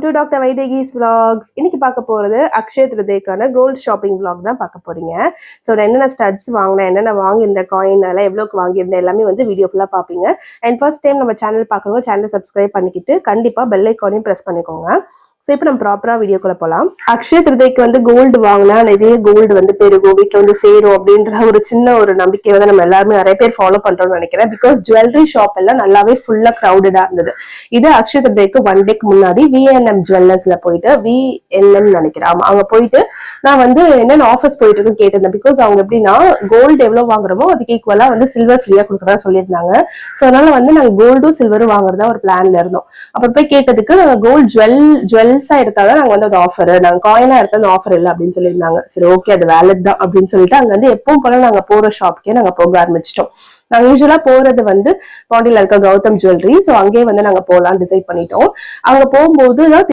Welcome to doctor Vaidehi's vlogs. இன்னைக்கு பார்க்க போறது அக்ஷய திருதியைக்கான கோல்ட் ஷாப்பிங் vlog தான் பார்க்க போறீங்க. ஸோ என்னென்ன ஸ்டட்ஸ் வாங்கினேன், என்னென்ன வாங்கியிருந்த காயின் எல்லாம் எவ்வளோக்கு வாங்கியிருந்தேன் எல்லாமே வந்து வீடியோ ஃபுல்லாக பார்ப்பீங்க. அண்ட் ஃபர்ஸ்ட் டைம் நம்ம சேனல் பார்க்குறவங்க சேனலை சப்ஸ்கிரைப் பண்ணிக்கிட்டு கண்டிப்பாக பெல் ஐக்கானையும் ப்ரெஸ் பண்ணிக்கோங்க. ஸோ இப்போ நம்ம ப்ராப்பரா வீடியோக்குள்ள போகலாம். அக்ஷய திருதியைக்கு வந்து கோல்டு வாங்கினா நிறைய கோல்டு வந்து பெருகும், வீட்டில் வந்து சேரும் அப்படின்ற ஒரு சின்ன ஒரு நம்பிக்கை வந்து நம்ம எல்லாருமே நிறைய பேர் ஃபாலோ பண்றோம்னு நினைக்கிறேன். பிகாஸ் ஜுவல்லரி ஷாப் எல்லாம் நல்லாவே ஃபுல்லா க்ரௌடடா இருந்தது. இது அக்ஷய திருதியைக்கு 1 டேக்கு முன்னாடி விஎன்எம் ஜுவல்லர்ஸ்ல போயிட்டு விஎன்எம் நினைக்கிறேன் அங்க போயிட்டு நான் வந்து என்னென்ன ஆஃபர்ஸ் போயிட்டு இருக்குன்னு கேட்டிருந்தேன். பிகாஸ் அவங்க எப்படின்னா கோல்டு எவ்வளவு வாங்குறோமோ அதுக்கு ஈக்குவலா வந்து சில்வர் ஃப்ரீயா கொடுக்குறதா சொல்லியிருந்தாங்க. ஸோ அதனால வந்து நாங்கள் கோல்டும் சில்வரும் வாங்குறதா ஒரு பிளான்ல இருந்தோம். அப்புறம் போய் கேட்டதுக்கு கோல்டு ஜுவல்ஸா எடுத்தாதான் நாங்க வந்து அது ஆஃபர், நாங்க காயினா எடுத்தா அந்த ஆஃபர் இல்லை அப்படின்னு சொல்லியிருந்தாங்க. சரி ஓகே அது வேலிட் தான் அப்படின்னு சொல்லிட்டு அங்க வந்து எப்பவும் போல நாங்க போற ஷாப்க்கே நாங்க போக ஆரம்பிச்சிட்டோம். நாங்க யூஸ்வலா போறது வந்து பாண்டியில இருக்க கௌதம் ஜுவல்லரி. ஸோ அங்கேயே வந்து நாங்க போகலாம்னு டிசைட் பண்ணிட்டோம். அங்க போகும்போது